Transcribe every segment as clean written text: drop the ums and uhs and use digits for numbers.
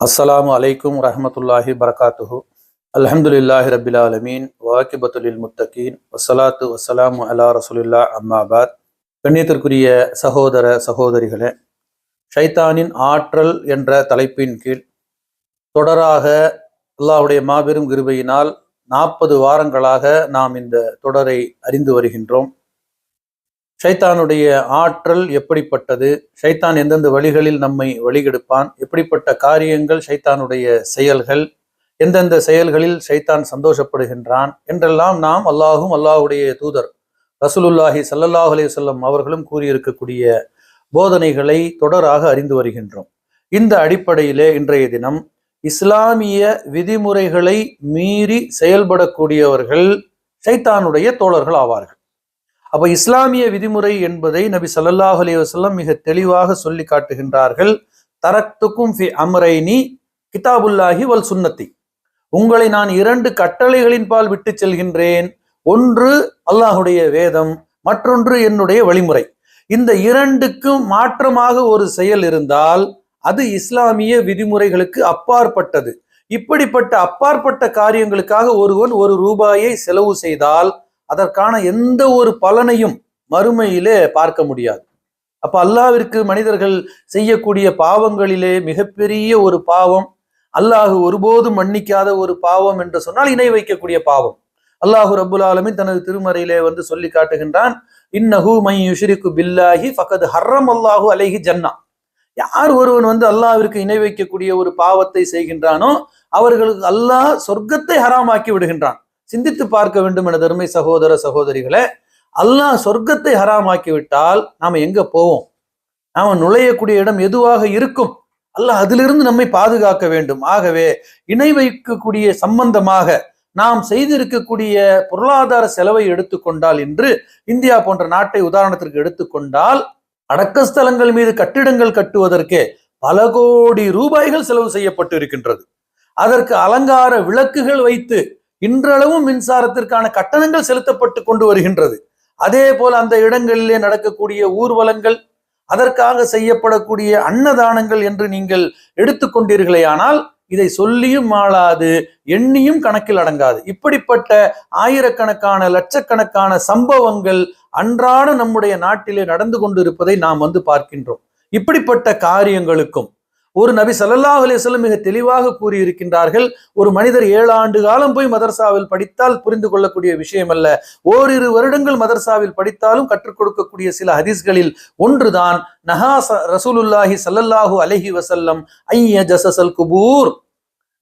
அஸ்ஸலாமு அலைக்கும் வரஹ்மத்துல்லாஹி பரகாத்துஹு. அல்ஹம்துலில்லாஹி ரப்பில் ஆலமீன் வாக்கிபத்துலில் முத்தகீன் வஸ்ஸலாத்து வஸ்ஸலாமு அலா ரசூலில்லா அம்மாபாத். கண்ணியத்திற்குரிய சகோதர சகோதரிகளே, ஷைத்தானின் ஆற்றல் என்ற தலைப்பின் கீழ் தொடராக அல்லாஹ்வுடைய மாபெரும் கிருபையினால் 40 வாரங்களாக நாம் இந்த தொடரை அறிந்து வருகின்றோம். ஷைத்தானுடைய ஆற்றல் எப்படிப்பட்டது, ஷைத்தான் எந்தெந்த வழிகளில் நம்மை வழிகெடுப்பான், எப்படிப்பட்ட காரியங்கள் ஷைத்தானுடைய செயல்கள், எந்தெந்த செயல்களில் ஷைத்தான் சந்தோஷப்படுகின்றான் என்றெல்லாம் நாம் அல்லாஹும் அல்லாஹுடைய தூதர் ரசூலுல்லாஹி ஸல்லல்லாஹு அலைஹி வஸல்லம் அவர்களும் கூறியிருக்கக்கூடிய போதனைகளை தொடராக அறிந்து வருகின்றோம். இந்த அடிப்படையிலே இன்றைய தினம் இஸ்லாமிய விதிமுறைகளை மீறி செயல்படக்கூடியவர்கள் ஷைத்தானுடைய தோழர்கள் ஆவார்கள். அப்ப இஸ்லாமிய விதிமுறை என்பதை நபி ஸல்லல்லாஹு அலைஹி வஸல்லம் மிக தெளிவாக சொல்லி காட்டுகின்றார்கள். தரக்துக்கும் ஃபி அம்ரைனி கிதாபுல்லாஹி வல் சுன்னத்தி, உங்களை நான் 2 கட்டளைகளின் பால் விட்டு செல்கின்றேன். ஒன்று அல்லாஹுடைய வேதம், மற்றொன்று என்னுடைய வழிமுறை. இந்த 2க்கும் மாற்றமாக ஒரு செயல் இருந்தால் அது இஸ்லாமிய விதிமுறைகளுக்கு அப்பாற்பட்டது. இப்படிப்பட்ட அப்பாற்பட்ட காரியங்களுக்காக ஒருவன் 1 ரூபாயை செலவு செய்தால் அதற்கான எந்த ஒரு பலனையும் மறுமையிலே பார்க்க முடியாது. அப்ப அல்லாஹ்விற்கு மனிதர்கள் செய்யக்கூடிய பாவங்களிலே மிகப்பெரிய ஒரு பாவம், அல்லாஹ் ஒருபோதும் மன்னிக்காத ஒரு பாவம் என்று சொன்னால் இணை வைக்கக்கூடிய பாவம். அல்லாஹு ரப்புல் ஆலமீன் தனது திருமறையிலே சொல்லி காட்டுகின்றான், இன்னஹு மை யுஷ்ரிகு பில்லாஹி ஃபகத் ஹர்ரமல்லாஹு அலைஹி ஜன்னா. யார் ஒருவன் அல்லாஹ்விற்கு இணை வைக்கக்கூடிய ஒரு பாவத்தை செய்கின்றானோ அவர்களுக்கு அல்லாஹ் சொர்க்கத்தை ஹராமாக்கி விடுகின்றான். சிந்தித்து பார்க்க வேண்டும் என தருமை சகோதர சகோதரிகளே, அல்லாஹ் சொர்க்கத்தை ஹராமாக்கி விட்டால் நாம எங்க போவோம்? நாம நுழையக்கூடிய இடம் எதுவாக இருக்கும்? அல்லாஹ் அதிலிருந்து நம்மை பாதுகாக்க வேண்டும். ஆகவே இணை வைக்கக்கூடிய சம்பந்தமாக நாம் செய்திருக்கக்கூடிய பொருளாதார செலவை எடுத்துக்கொண்டால், இன்று இந்தியா போன்ற நாட்டை உதாரணத்திற்கு எடுத்துக்கொண்டால், அடக்கஸ்தலங்கள் மீது கட்டிடங்கள் கட்டுவதற்கே பல கோடி ரூபாய்கள் செலவு செய்யப்பட்டு இருக்கின்றது. அதற்கு அலங்கார விளக்குகள் வைத்து இன்றளவும் மின்சாரத்திற்கான கட்டணங்கள் செலுத்தப்பட்டு கொண்டு வருகின்றது. அதே போல அந்த இடங்களிலே நடக்கக்கூடிய ஊர்வலங்கள், அதற்காக செய்யப்படக்கூடிய அன்னதானங்கள் என்று நீங்கள் எடுத்துக்கொண்டீர்களே ஆனால் இதை சொல்லியும் மாளாது, எண்ணியும் கணக்கில் அடங்காது. இப்படிப்பட்ட ஆயிரக்கணக்கான லட்சக்கணக்கான சம்பவங்கள் அன்றாட நம்முடைய நாட்டிலே நடந்து கொண்டிருப்பதை நாம் பார்க்கின்றோம். இப்படிப்பட்ட காரியங்களுக்கும் ஒரு நபி ஸல்லல்லாஹு அலைஹி வஸல்லம் மிக தெளிவாக கூறியிருக்கின்றார்கள். ஒரு மனிதர் 7 ஆண்டு காலம் போய் மதர்சாவில் படித்தால் புரிந்து கொள்ளக்கூடிய விஷயம் அல்ல. ஓரிரு வருடங்கள் மதர்சாவில் படித்தாலும் கற்றுக் கொடுக்கக்கூடிய சில ஹதீஸ்களில் ஒன்றுதான் நஹா ரசூலுல்லாஹி ஸல்லல்லாஹு அலைஹி வஸல்லம் ஐய ஜஸஸல் குபூர்.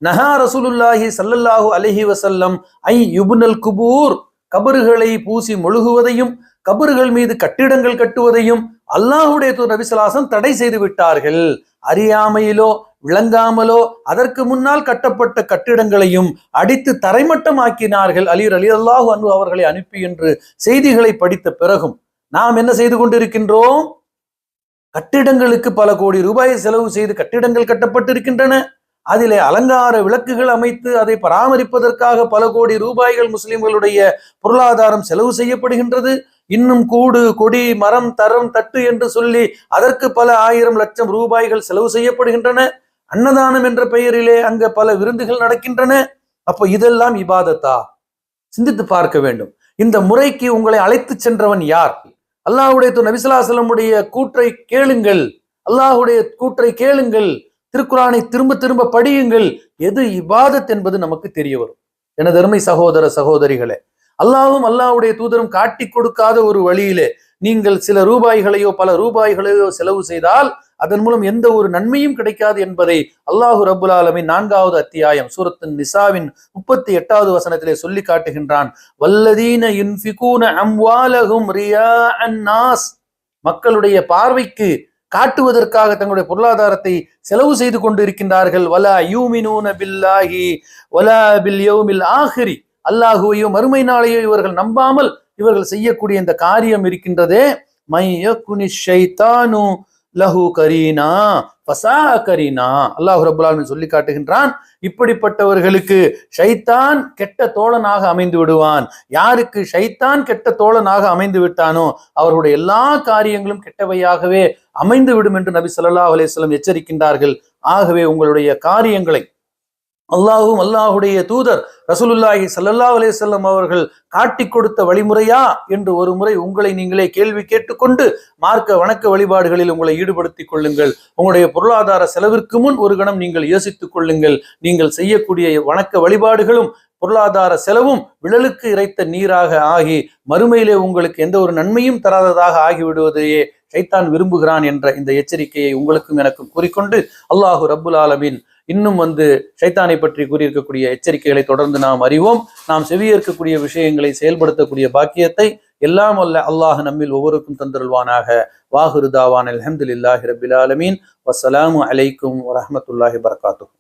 நஹா ரசூலுல்லாஹி ஸல்லல்லாஹு அலைஹி வஸல்லம் ஐ யுப்னல் குபூர். கபறுகளை பூசி மொழுகுவதையும் கபறுகள் மீது கட்டிடங்கள் கட்டுவதையும் அல்லாஹ்வுடைய தூதர் நபி ஸல்லல்லாஹு அலைஹி வஸல்லம் தடை செய்து விட்டார்கள். அறியாமையிலோ விளங்காமலோ அதற்கு முன்னால் கட்டப்பட்ட கட்டிடங்களையும் அடித்து தரைமட்டமாக்கினார்கள் அலி ரலியல்லாஹு அன்ஹு அவர்களை அனுப்பி என்று செய்திகளை படித்த பிறகும் நாம் என்ன செய்து கொண்டிருக்கின்றோம்? கட்டிடங்களுக்கு பல கோடி ரூபாயை செலவு செய்து கட்டிடங்கள் கட்டப்பட்டிருக்கின்றன. அதிலே அலங்கார விளக்குகள் அமைத்து அதை பராமரிப்பதற்காக பல கோடி ரூபாய்கள் முஸ்லிம்களுடைய பொருளாதாரம் செலவு செய்யப்படுகின்றது. இன்னும் கூடு கொடி மரம் தரம் தட்டு என்று சொல்லி அதற்கு பல 1000 லட்சம் ரூபாய்கள் செலவு செய்யப்படுகின்றன. அன்னதானம் என்ற பெயரிலே அங்க பல விருந்துகள் நடக்கின்றன. அப்போ இதெல்லாம் இபாதத்தா? சிந்தித்து பார்க்க வேண்டும். இந்த முறைக்கு உங்களை அழைத்து சென்றவன் யார்? அல்லாஹ்வுடைய நபி ஸல்லல்லாஹு அலைஹி வஸல்லம் கூற்றை கேளுங்கள், அல்லாஹ்வுடைய கூற்றை கேளுங்கள், திருக்குரானை திரும்ப திரும்ப படியுங்கள். எது இபாதத் என்பது நமக்கு தெரிய வரும். எனது அருமை சகோதர சகோதரிகளே, அல்லாஹ்வும் அல்லாஹ்வுடைய தூதரும் காட்டி கொடுக்காத ஒரு வழியிலே நீங்கள் சில ரூபாய்களையோ பல ரூபாய்களையோ செலவு செய்தால் அதன் மூலம் எந்த ஒரு நன்மையும் கிடைக்காது என்பதை அல்லாஹு ரப்புல் ஆலமீன் 4வது அத்தியாயம் சூரத்து நிசாவின் 38வது வசனத்திலே சொல்லி காட்டுகின்றான். வல்லதீன யுன்ஃபிகூன அம்வாலஹும் ரியாஅன் நாஸ், மக்களுடைய பார்வைக்கு காட்டுவதற்காக தங்களுடைய பொருளாதாரத்தை செலவு செய்து கொண்டு இருக்கின்றார்கள். வலா யூமினூன பில்லாஹி வலா பில் யௌமில் ஆஹிரி, அல்லாஹுவையோ மறுமை நாளையோ இவர்கள் நம்பாமல் இவர்கள் செய்யக்கூடிய இந்த காரியம் இருக்கின்றதே, மை யகுனி ஷைத்தானு லஹு கரீனா ஃபஸா கரீனா. அல்லாஹ் ரப்பல் ஆலமீன் சொல்லி காட்டுகின்றான், இப்படிப்பட்டவர்களுக்கு ஷைத்தான் கெட்ட தோழனாக அமைந்து விடுவான். யாருக்கு ஷைத்தான் கெட்ட தோழனாக அமைந்து விட்டானோ அவருடைய எல்லா காரியங்களும் கெட்டவையாகவே அமைந்து விடும் என்று நபி ஸல்லல்லாஹு அலைஹி வஸல்லம் எச்சரிக்கின்றார்கள். ஆகவே உங்களுடைய காரியங்களை அல்லாஹும் அல்லாஹுடைய தூதர் ரசூலுல்லாஹி ஸல்லல்லாஹு அலைஹி வஸல்லம் அவர்கள் காட்டி கொடுத்த வழிமுறையா என்று ஒரு முறை உங்களை நீங்களே கேள்வி கேட்டுக்கொண்டு மார்க்க வணக்க வழிபாடுகளில் உங்களை ஈடுபடுத்திக் கொள்ளுங்கள். உங்களுடைய பொருளாதார செலவிற்கு முன் ஒரு கணம் நீங்கள் யோசித்துக் கொள்ளுங்கள். நீங்கள் செய்யக்கூடிய வணக்க வழிபாடுகளும் பொருளாதார செலவும் விழலுக்கு இறைத்த நீராக ஆகி மறுமையிலே உங்களுக்கு எந்த ஒரு நன்மையும் தராததாக ஆகிவிடுவதையே ஷைத்தான் விரும்புகிறான் என்ற இந்த எச்சரிக்கையை உங்களுக்கும் எனக்கும் கூறிக்கொண்டு, அல்லாஹு ரப்புல் ஆலமீன் இன்னும் ஷைத்தானை பற்றி கூறியிருக்கக்கூடிய எச்சரிக்கைகளை தொடர்ந்து நாம் அறிவோம். நாம் செவியேற்கக்கூடிய விஷயங்களை செயல்படுத்தக்கூடிய பாக்கியத்தை எல்லாம் வல்ல அல்லாஹ் நம்மில் ஒவ்வொருக்கும் தந்தருள்வானாக. வாஹிரு தாவான் அல்ஹம்துலில்லாஹி ரப்பில் ஆலமீன். வஸ்ஸலாமு அலைக்கும் வரஹ்மத்துல்லாஹி வபரகாத்துஹு.